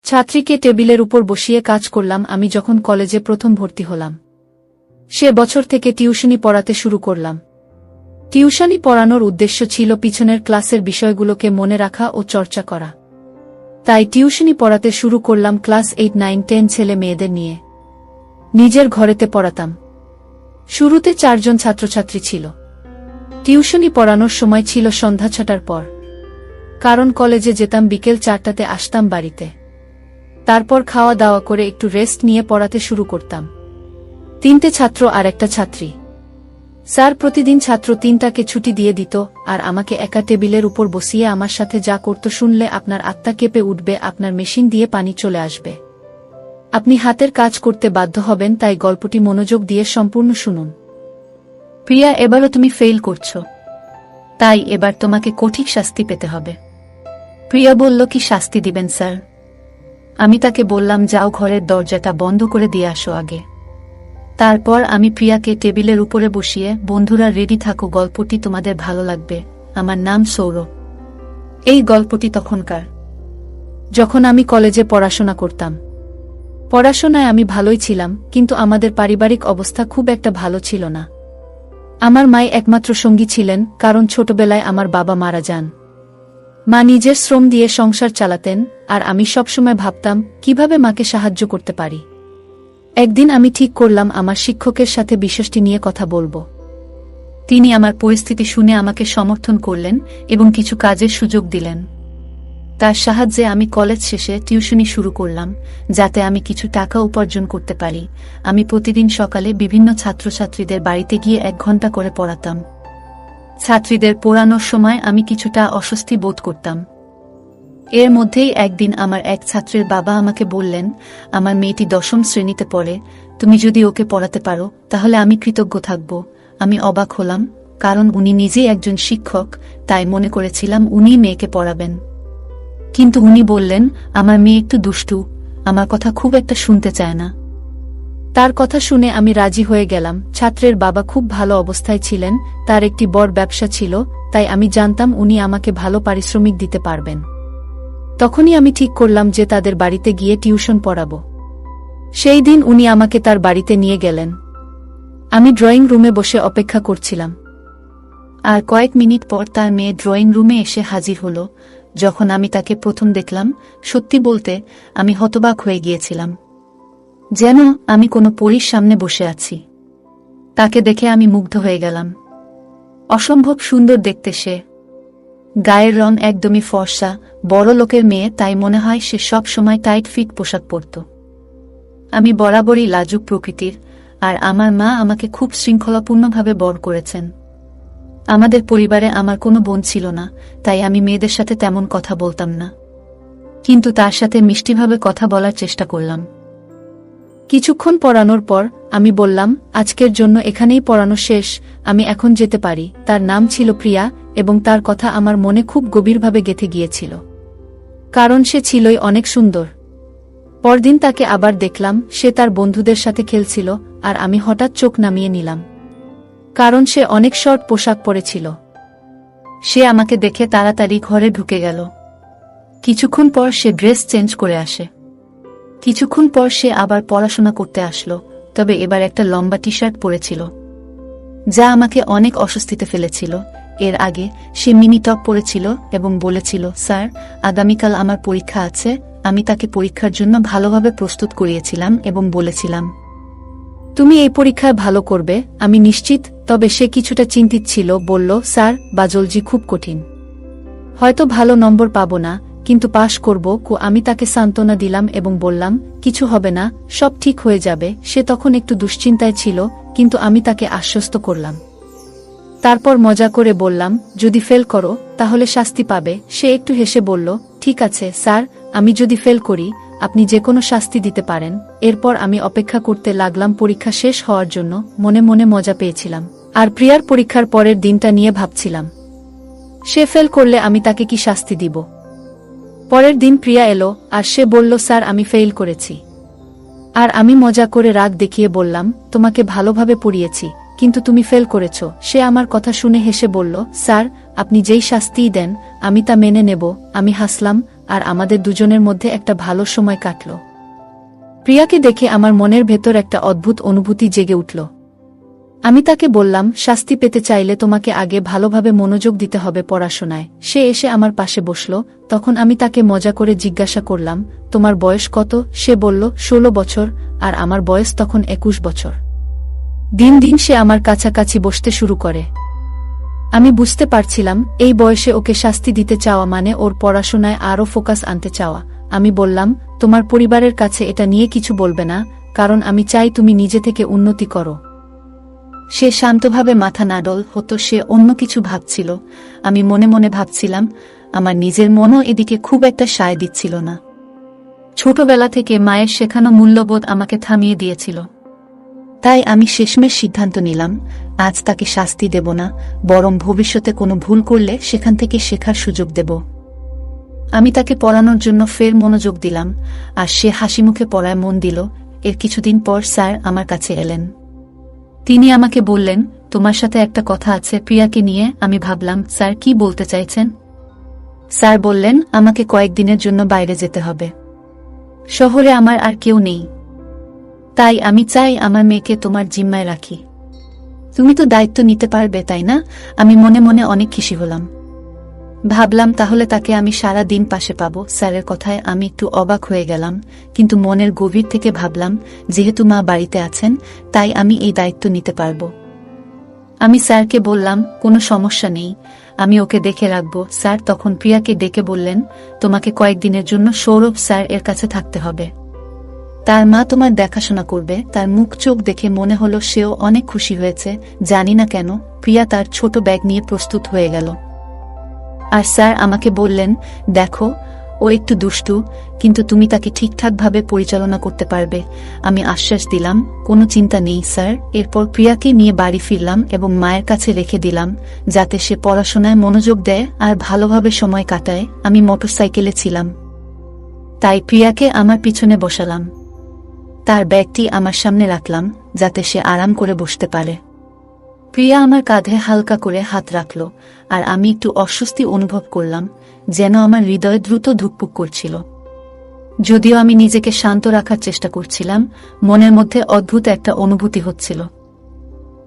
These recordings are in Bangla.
ছাত্রীকে টেবিলের উপর বসিয়ে কাজ করলাম আমি যখন কলেজে প্রথম ভর্তি হলাম। সে বছর থেকে টিউশনি পড়াতে শুরু করলাম। টিউশনি পড়ানোর উদ্দেশ্য ছিল পিছনের ক্লাসের বিষয়গুলোকে মনে রাখা ও চর্চা করা। তাই টিউশনি পড়াতে শুরু করলাম ক্লাস 8, 9, 10 ছেলে মেয়েদের নিয়ে। নিজের ঘরেতে পড়াতাম। শুরুতে 4 জন ছাত্রছাত্রী ছিল। টিউশনি পড়ানোর সময় ছিল সন্ধ্যা 6টার পর। কারণ কলেজে যেতাম বিকেল 4টাতে, আসতাম বাড়িতে। তারপর খাওয়া দাওয়া করে একটু রেস্ট নিয়ে পড়াতে শুরু করতাম। 3টে ছাত্র আর একটা ছাত্রী। স্যার প্রতিদিন ছাত্র 3টাকে ছুটি দিয়ে দিত আর আমাকে একা টেবিলের উপর বসিয়ে আমার সাথে যা করত শুনলে আপনার আত্মা কেঁপে উঠবে, আপনার মেশিন দিয়ে পানি চলে আসবে। আপনি হাতের কাজ করতে বাধ্য হবেন, তাই গল্পটি মনোযোগ দিয়ে সম্পূর্ণ শুনুন। প্রিয়া, এবারও তুমি ফেল করছো, তাই এবার তোমাকে কঠিন শাস্তি পেতে হবে। প্রিয়া বলল, কি শাস্তি দিবেন স্যার? আমি তাকে বললাম, যাও ঘরের দরজাটা বন্ধ করে দিয়ে আসো আগে। তারপর আমি প্রিয়াকে টেবিলের উপরে বসিয়ে, বন্ধুরা রেডি থাকো, গল্পটি তোমাদের ভালো লাগবে। আমার নাম সৌরভ। এই গল্পটি তখনকার, যখন আমি কলেজে পড়াশোনা করতাম। পড়াশোনায় আমি ভালোই ছিলাম, কিন্তু আমাদের পারিবারিক অবস্থা খুব একটা ভালো ছিল না। আমার মাই একমাত্র সঙ্গী ছিলেন, কারণ ছোটবেলায় আমার বাবা মারা যান। মা নিজের শ্রম দিয়ে সংসার চালাতেন, আর আমি সবসময় ভাবতাম কিভাবে মাকে সাহায্য করতে পারি। একদিন আমি ঠিক করলাম আমার শিক্ষকের সাথে বিষয়টি নিয়ে কথা বলবো। তিনি আমার পরিস্থিতি শুনে আমাকে সমর্থন করলেন এবং কিছু কাজের সুযোগ দিলেন। তার সাহায্যে আমি কলেজ শেষে টিউশনি শুরু করলাম, যাতে আমি কিছু টাকা উপার্জন করতে পারি। আমি প্রতিদিন সকালে বিভিন্ন ছাত্রছাত্রীদের বাড়িতে গিয়ে 1 ঘন্টা করে পড়াতাম। ছাত্রীদের পড়ানোর সময় আমি কিছুটা অস্বস্তি বোধ করতাম। এর মধ্যেই একদিন আমার এক ছাত্রের বাবা আমাকে বললেন, আমার মেয়েটি 10ম শ্রেণীতে পড়ে, তুমি যদি ওকে পড়াতে পারো তাহলে আমি কৃতজ্ঞ থাকব। আমি অবাক হলাম, কারণ উনি নিজেই একজন শিক্ষক, তাই মনে করেছিলাম উনি মেয়েকে পড়াবেন। কিন্তু উনি বললেন, আমার মেয়ে একটু দুষ্টু, আমার কথা খুব একটা শুনতে চায় না। তার কথা শুনে আমি রাজি হয়ে গেলাম। ছাত্রের বাবা খুব ভালো অবস্থায় ছিলেন, তার একটি বড় ব্যবসা ছিল, তাই আমি জানতাম উনি আমাকে ভালো পারিশ্রমিক দিতে পারবেন। তখনই আমি ঠিক করলাম যে তাদের বাড়িতে গিয়ে টিউশন পড়াবো। সেই দিন উনি আমাকে তার বাড়িতে নিয়ে গেলেন। আমি ড্রয়িং রুমে বসে অপেক্ষা করছিলাম। আর কয়েক মিনিট পর তার মেয়ে ড্রয়িং রুমে এসে হাজির হলো। যখন আমি তাকে প্রথম দেখলাম, সত্যি বলতে আমি হতবাক হয়ে গিয়েছিলাম, যেন আমি কোনো পরীর সামনে বসে আছি। তাকে দেখে আমি মুগ্ধ হয়ে গেলাম। অসম্ভব সুন্দর দেখতে সে। গায়ের রং একদমই ফর্সা, বড় লোকের মেয়ে, তাই মনে হয় সে সব সময় টাইট ফিট পোশাক পরত। আমি বরাবরই লাজুক প্রকৃতির, আর আমার মা আমাকে খুব শৃঙ্খলাপূর্ণভাবে বড় করেছেন। আমাদের পরিবারে আমার কোনো বোন ছিল না, তাই আমি মেয়েদের সাথে তেমন কথা বলতাম না, কিন্তু তার সাথে মিষ্টিভাবে কথা বলার চেষ্টা করলাম। কিছুক্ষণ পড়ানোর পর আমি বললাম, আজকের জন্য এখানেই পড়ানো শেষ, আমি এখন যেতে পারি। তার নাম ছিল প্রিয়া, এবং তার কথা আমার মনে খুব গভীরভাবে গেঁথে গিয়েছিল, কারণ সে ছিলই অনেক সুন্দর। পরদিন তাকে আবার দেখলাম, সে তার বন্ধুদের সাথে খেলছিল, আর আমি হঠাৎ চোখ নামিয়ে নিলাম, কারণ সে অনেক শর্ট পোশাক পরেছিল। সে আমাকে দেখে তাড়াতাড়ি ঘরে ঢুকে গেল। কিছুক্ষণ পর সে ড্রেস চেঞ্জ করে আসে। কিছুক্ষণ পর সে আবার পড়াশোনা করতে আসলো, তবে এবার একটা লম্বা টি শার্ট পরেছিল, যা আমাকে অনেক অস্বস্তিতে ফেলেছিল। এর আগে সে মিনি টপ পরেছিল এবং বলেছিল, স্যার, আগামীকাল আমার পরীক্ষা আছে। আমি তাকে পরীক্ষার জন্য ভালোভাবে প্রস্তুত করিয়েছিলাম এবং বলেছিলাম, তুমি এই পরীক্ষায় ভালো করবে, আমি নিশ্চিত। তবে সে কিছুটা চিন্তিত ছিল, বলল, স্যার, বায়োলজি খুব কঠিন, হয়তো ভালো নম্বর পাবো না, কিন্তু পাশ করব। আমি তাকে সান্ত্বনা দিলাম এবং বললাম, কিছু হবে না, সব ঠিক হয়ে যাবে। সে তখন একটু দুশ্চিন্তায় ছিল, কিন্তু আমি তাকে আশ্বস্ত করলাম। তারপর মজা করে বললাম, যদি ফেল করো তাহলে শাস্তি পাবে। সে একটু হেসে বলল, ঠিক আছে স্যার, আমি যদি ফেল করি আপনি যে কোনো শাস্তি দিতে পারেন। এরপর আমি অপেক্ষা করতে লাগলাম পরীক্ষা শেষ হওয়ার জন্য। মনে মনে মজা পেয়েছিলাম, আর প্রিয়ার পরীক্ষার পরের দিনটা নিয়ে ভাবছিলাম, সে ফেল করলে আমি তাকে কি শাস্তি দিব। পরের দিন প্রিয়া এলো, আর সে বলল, স্যার, আমি ফেল করেছি। আর আমি মজা করে রাগ দেখিয়ে বললাম, তোমাকে ভালোভাবে পড়িয়েছি, কিন্তু তুমি ফেল করেছ। সে আমার কথা শুনে হেসে বলল, স্যার, আপনি যেই শাস্তিই দেন আমি তা মেনে নেব। আমি হাসলাম, আর আমাদের দুজনের মধ্যে একটা ভালো সময় কাটল। প্রিয়াকে দেখে আমার মনের ভেতর একটা অদ্ভুত অনুভূতি জেগে উঠল। আমি তাকে বললাম, শাস্তি পেতে চাইলে তোমাকে আগে ভালোভাবে মনোযোগ দিতে হবে পড়াশোনায়। সে এসে আমার পাশে বসল। তখন আমি তাকে মজা করে জিজ্ঞাসা করলাম, তোমার বয়স কত? সে বলল, 16 বছর, আর আমার বয়স তখন 21 বছর। দিন দিন সে আমার কাছাকাছি বসতে শুরু করে। আমি বুঝতে পারছিলাম, এই বয়সে ওকে শাস্তি দিতে চাওয়া মানে ওর পড়াশোনায় আরও ফোকাস আনতে চাওয়া। আমি বললাম, তোমার পরিবারের কাছে এটা নিয়ে কিছু বলবে না, কারণ আমি চাই তুমি নিজে থেকে উন্নতি করো। সে শান্তভাবে মাথা নাড়ল। হতো সে অন্য কিছু ভাবছিল। আমি মনে মনে ভাবছিলাম, আমার নিজের মনও এদিকে খুব একটা সায় দিচ্ছিল না। ছোটবেলা থেকে মায়ের শেখানো মূল্যবোধ আমাকে থামিয়ে দিয়েছিল। তাই আমি শেষমেশ সিদ্ধান্ত নিলাম, আজ তাকে শাস্তি দেব না, বরং ভবিষ্যতে কোনো ভুল করলে সেখান থেকে শেখার সুযোগ দেব। আমি তাকে পড়ানোর জন্য ফের মনোযোগ দিলাম, আর সে হাসিমুখে পড়ায় মন দিল। এর কিছুদিন পর স্যার আমার কাছে এলেন। তিনি আমাকে বললেন, তোমার সাথে একটা কথা আছে প্রিয়াকে নিয়ে। আমি ভাবলাম, স্যার কি বলতে চাইছেন? স্যার বললেন, আমাকে কয়েকদিনের জন্য বাইরে যেতে হবে। শহরে আমার আর কেউ নেই, তাই আমি চাই আমার মেয়েকে তোমার জিম্মায় রাখি। তুমি তো দায়িত্ব নিতে পারবে, তাই না? আমি মনে মনে অনেক খুশি হলাম। ভাবলাম, তাহলে তাকে আমি সারা দিন পাশে পাবো। স্যারের কথায় আমি একটু অবাক হয়ে গেলাম, কিন্তু মনের গভীর থেকে ভাবলাম, যেহেতু মা বাড়িতে আছেন, তাই আমি এই দায়িত্ব নিতে পারবো। আমি স্যারকে বললাম, কোনো সমস্যা নেই, আমি ওকে দেখে রাখবো। স্যার তখন প্রিয়াকে ডেকে বললেন, তোমাকে কয়েকদিনের জন্য সৌরভ স্যার এর কাছে থাকতে হবে। তার মা তোমার দেখাশোনা করবে। তার মুখ চোখ দেখে মনে হলো সেও অনেক খুশি হয়েছে। জানি না কেন, প্রিয়া তার ছোট ব্যাগ নিয়ে প্রস্তুত হয়ে গেল। আর স্যার আমাকে বললেন, দেখো, ও একটু দুষ্টু, কিন্তু তুমি তাকে ঠিকঠাকভাবে পরিচালনা করতে পারবে। আমি আশ্বাস দিলাম, কোনো চিন্তা নেই স্যার। এরপর প্রিয়াকে নিয়ে বাড়ি ফিরলাম এবং মায়ের কাছে রেখে দিলাম, যাতে সে পড়াশোনায় মনোযোগ দেয় আর ভালোভাবে সময় কাটায়। আমি মোটরসাইকেলে ছিলাম, তাই প্রিয়াকে আমার পিছনে বসালাম। তার ব্যাগটি আমার সামনে রাখলাম, যাতে সে আরাম করে বসতে পারে। প্রিয়া আমার কাঁধে হালকা করে হাত রাখল, আর আমি একটু অস্বস্তি অনুভব করলাম, যেন আমার হৃদয় দ্রুত ধুকপুক করছিল। যদিও আমি নিজেকে শান্ত রাখার চেষ্টা করছিলাম, মনের মধ্যে অদ্ভুত একটা অনুভূতি হচ্ছিল।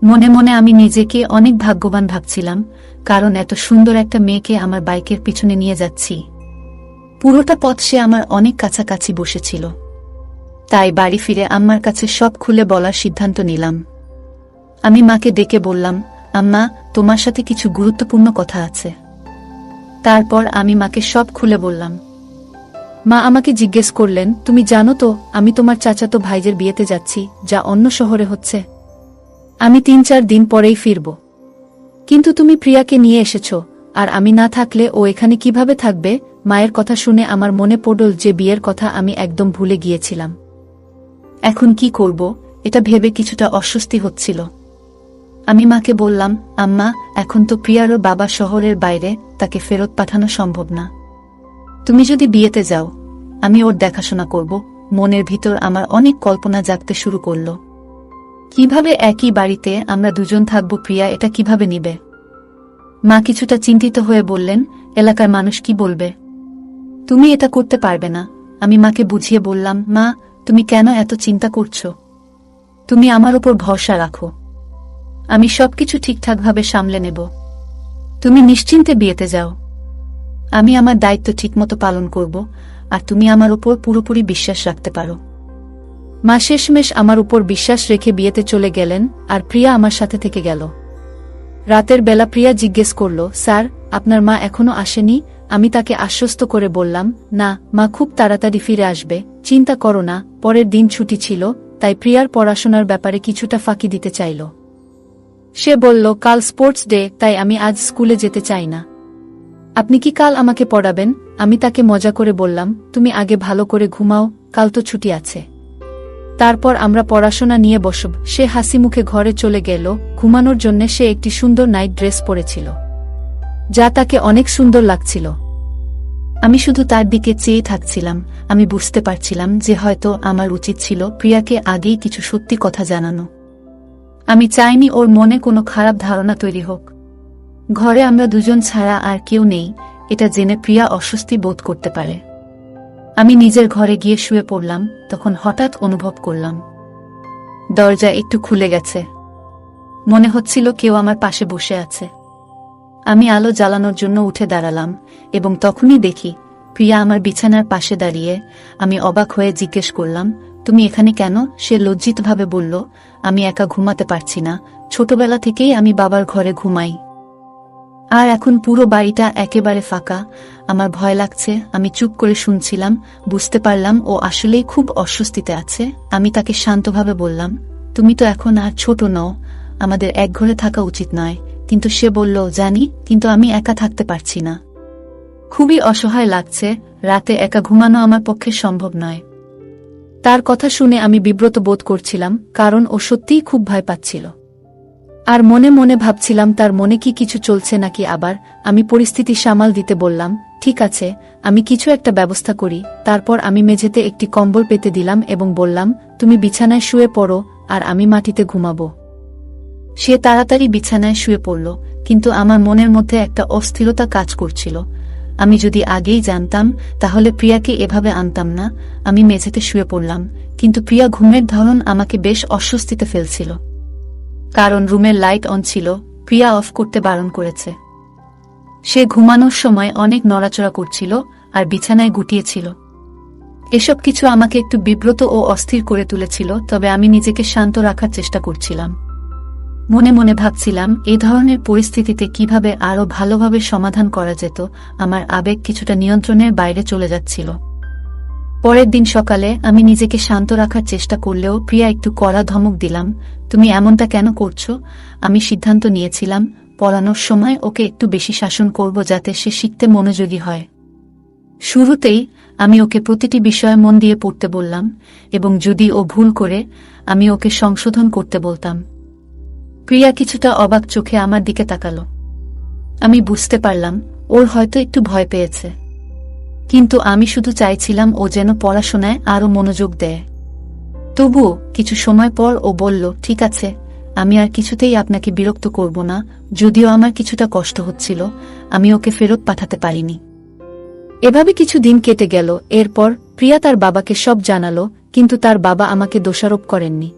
মনে মনে আমি নিজেকে অনেক ভাগ্যবান ভাবছিলাম, কারণ এত সুন্দর একটা মেয়েকে আমার বাইকের পিছনে নিয়ে যাচ্ছি। পুরোটা পথ সে আমার অনেক কাছাকাছি বসেছিল। তাই বাড়ি ফিরে আম্মার কাছে সব খুলে বলার সিদ্ধান্ত নিলাম। আমি মাকে ডেকে বললাম, আম্মা, তোমার সাথে কিছু গুরুত্বপূর্ণ কথা আছে। তারপর আমি মাকে সব খুলে বললাম। মা আমাকে জিজ্ঞেস করলেন, তুমি জানো তো আমি তোমার চাচাতো ভাইজের বিয়েতে যাচ্ছি, যা অন্য শহরে হচ্ছে। আমি 3-4 দিন পরেই ফিরব। কিন্তু তুমি প্রিয়াকে নিয়ে এসেছ, আর আমি না থাকলে ও এখানে কিভাবে থাকবে? মায়ের কথা শুনে আমার মনে পড়ল যে বিয়ের কথা আমি একদম ভুলে গিয়েছিলাম। এখন কি করব, এটা ভেবে কিছুটা অস্বস্তি হচ্ছিল। আমি মাকে বললাম, আম্মা, এখন তো প্রিয়ারও বাবা শহরের বাইরে, তাকে ফেরত পাঠানো সম্ভব না। তুমি যদি বিয়েতে যাও, আমি ওর দেখাশোনা করব। মনের ভিতর আমার অনেক কল্পনা জাগতে শুরু করল। কিভাবে একই বাড়িতে আমরা দুজন থাকব, প্রিয়া এটা কিভাবে নিবে? মা কিছুটা চিন্তিত হয়ে বললেন, এলাকার মানুষ কি বলবে? তুমি এটা করতে পারবে না। আমি মাকে বুঝিয়ে বললাম, মা, তুমি কেন এত চিন্তা করছো? তুমি আমার উপর ভরসা রাখো, আমি সবকিছু ঠিকঠাকভাবে সামলে নেব। তুমি নিশ্চিন্তে বিয়েতে যাও, আমি আমার দায়িত্ব ঠিকমতো পালন করব, আর তুমি আমার উপর পুরোপুরি বিশ্বাস রাখতে পারো। মা শেষমেশ আমার উপর বিশ্বাস রেখে বিয়েতে চলে গেলেন, আর প্রিয়া আমার সাথে থেকে গেল। রাতের বেলা প্রিয়া জিজ্ঞেস করল, স্যার, আপনার মা এখনো আসেনি? আমি তাকে আশ্বস্ত করে বললাম, না, মা খুব তাড়াতাড়ি ফিরে আসবে, চিন্তা করো না। পরের দিন ছুটি ছিল, তাই প্রিয়ার পড়াশোনার ব্যাপারে কিছুটা ফাঁকি দিতে চাইল। সে বলল, কাল স্পোর্টস ডে, তাই আমি আজ স্কুলে যেতে চাই না। আপনি কি কাল আমাকে পড়াবেন? আমি তাকে মজা করে বললাম, তুমি আগে ভালো করে ঘুমাও, কাল তো ছুটি আছে। তারপর আমরা পড়াশোনা নিয়ে বসব। সে হাসি মুখে ঘরে চলে গেল। ঘুমানোর জন্য সে একটি সুন্দর নাইট ড্রেস পরেছিল, যা তাকে অনেক সুন্দর লাগছিল। আমি শুধু তার দিকে চেয়ে থাকছিলাম। আমি বুঝতে পারছিলাম যে হয়তো আমার উচিত ছিল প্রিয়াকে আগেই কিছু সত্যি কথা জানানো। আমি চাইনি ওর মনে কোনো খারাপ ধারণা তৈরি হোক। ঘরে আমরা দুজন ছাড়া আর কেউ নেই, এটা জেনে প্রিয়া অস্বস্তি বোধ করতে পারে। আমি নিজের ঘরে গিয়ে শুয়ে পড়লাম, তখন হঠাৎ অনুভব করলাম দরজা একটু খুলে গেছে। মনে হচ্ছিল কেউ আমার পাশে বসে আছে। আমি আলো জ্বালানোর জন্য উঠে দাঁড়ালাম এবং তখনই দেখি প্রিয়া আমার বিছানার পাশে দাঁড়িয়ে। আমি অবাক হয়ে জিজ্ঞেস করলাম, তুমি এখানে কেন? সে লজ্জিতভাবে বলল, আমি একা ঘুমাতে পারছি না, ছোটবেলা থেকেই আমি বাবার ঘরে ঘুমাই, আর এখন পুরো বাড়িটা একেবারে ফাঁকা, আমার ভয় লাগছে। আমি চুপ করে শুনছিলাম, বুঝতে পারলাম ও আসলেই খুব অস্বস্তিতে আছে। আমি তাকে শান্তভাবে বললাম, তুমি তো এখন আর ছোট নও, আমাদের এক ঘরে থাকা উচিত নয়। কিন্তু সে বলল, জানি, কিন্তু আমি একা থাকতে পারছি না, খুবই অসহায় লাগছে, রাতে একা ঘুমানো আমার পক্ষে সম্ভব নয়। তার কথা শুনে আমি বিব্রত বোধ করছিলাম, কারণ ও সত্যিই খুব ভয় পাচ্ছিল। আর মনে মনে ভাবছিলাম তার মনে কি কিছু চলছে নাকি। আবার আমি পরিস্থিতি সামাল দিতে বললাম, ঠিক আছে, আমি কিছু একটা ব্যবস্থা করি। তারপর আমি মেঝেতে একটি কম্বল পেতে দিলাম এবং বললাম, তুমি বিছানায় শুয়ে পড়ো আর আমি মাটিতে ঘুমাবো। সে তাড়াতাড়ি বিছানায় শুয়ে পড়ল, কিন্তু আমার মনের মধ্যে একটা অস্থিরতা কাজ করছিল। আমি যদি আগেই জানতাম তাহলে প্রিয়াকে এভাবে আনতাম না। আমি মেঝেতে শুয়ে পড়লাম, কিন্তু প্রিয়া ঘুমের ধরন আমাকে বেশ অস্বস্তিতে ফেলছিল। কারণ রুমের লাইট অন ছিল, প্রিয়া অফ করতে বারণ করেছে। সে ঘুমানোর সময় অনেক নড়াচড়া করছিল আর বিছানায় গুটিয়েছিল। এসব কিছু আমাকে একটু বিব্রত ও অস্থির করে তুলেছিল, তবে আমি নিজেকে শান্ত রাখার চেষ্টা করছিলাম। মনে মনে ভাবছিলাম এই ধরনের পরিস্থিতিতে কিভাবে আরও ভালোভাবে সমাধান করা যেত। আমার আবেগ কিছুটা নিয়ন্ত্রণের বাইরে চলে যাচ্ছিল। পরের দিন সকালে আমি নিজেকে শান্ত রাখার চেষ্টা করলেও প্রিয়া একটু কড়া ধমক দিলাম, তুমি এমনটা কেন করছো? আমি সিদ্ধান্ত নিয়েছিলাম পড়ানোর সময় ওকে একটু বেশি শাসন করব, যাতে সে শিখতে মনোযোগী হয়। শুরুতেই আমি ওকে প্রতিটি বিষয়ে মন দিয়ে পড়তে বললাম এবং যদি ও ভুল করে আমি ওকে সংশোধন করতে বলতাম। প্রিয়া কিছুটা অবাক চোখে আমার দিকে তাকালো। আমি বুঝতে পারলাম ওর হয়তো একটু ভয় পেয়েছে, কিন্তু আমি শুধু চাইছিলাম ও যেন পড়াশোনায় আরও মনোযোগ দেয়। তবুও কিছু সময় পর ও বলল, ঠিক আছে, আমি আর কিছুতেই আপনাকে বিরক্ত করব না। যদিও আমার কিছুটা কষ্ট হচ্ছিল, আমি ওকে ফেরত পাঠাতে পারিনি। এভাবে কিছু দিন কেটে গেল। এরপর প্রিয়া তার বাবাকে সব জানালো, কিন্তু তার বাবা আমাকে দোষারোপ করেননি।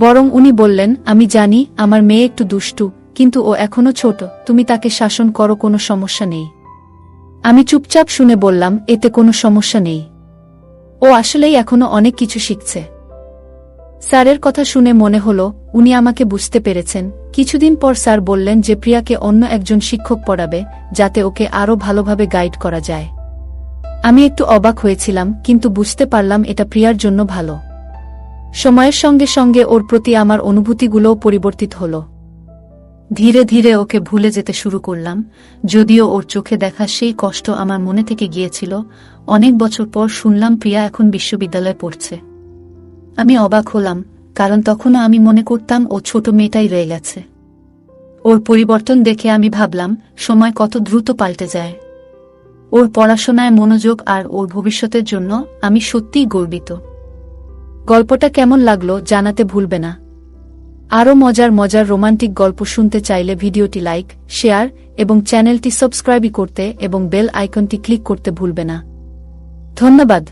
বরং উনি বললেন, আমি জানি আমার মেয়ে একটু দুষ্টু, কিন্তু ও এখনো ছোট, তুমি তাকে শাসন করো, কোনো সমস্যা নেই। আমি চুপচাপ শুনে বললাম, এতে কোনো সমস্যা নেই, ও আসলেই এখনো অনেক কিছু শিখছে। স্যারের কথা শুনে মনে হলো উনি আমাকে বুঝতে পেরেছেন। কিছুদিন পর স্যার বললেন যে প্রিয়াকে অন্য একজন শিক্ষক পড়াবে, যাতে ওকে আরও ভালোভাবে গাইড করা যায়। আমি একটু অবাক হয়েছিলাম, কিন্তু বুঝতে পারলাম এটা প্রিয়ার জন্য ভালো। সময়ের সঙ্গে সঙ্গে ওর প্রতি আমার অনুভূতিগুলোও পরিবর্তিত হলো। ধীরে ধীরে ওকে ভুলে যেতে শুরু করলাম, যদিও ওর চোখে দেখা সেই কষ্ট আমার মনে থেকে গিয়েছিল। অনেক বছর পর শুনলাম প্রিয়া এখন বিশ্ববিদ্যালয়ে পড়ছে। আমি অবাক হলাম, কারণ তখনও আমি মনে করতাম ও ছোট মেয়েটাই রয়ে গেছে। ওর পরিবর্তন দেখে আমি ভাবলাম সময় কত দ্রুত পাল্টে যায়। ওর পড়াশোনায় মনোযোগ আর ওর ভবিষ্যতের জন্য আমি সত্যিই গর্বিত। গল্পটা কেমন লাগলো জানাতে ভুলবে না। আরও মজার মজার রোমান্টিক গল্প শুনতে চাইলে ভিডিওটি লাইক, শেয়ার এবং চ্যানেলটি সাবস্ক্রাইব করতে এবং বেল আইকনটি ক্লিক করতে ভুলবে না। ধন্যবাদ।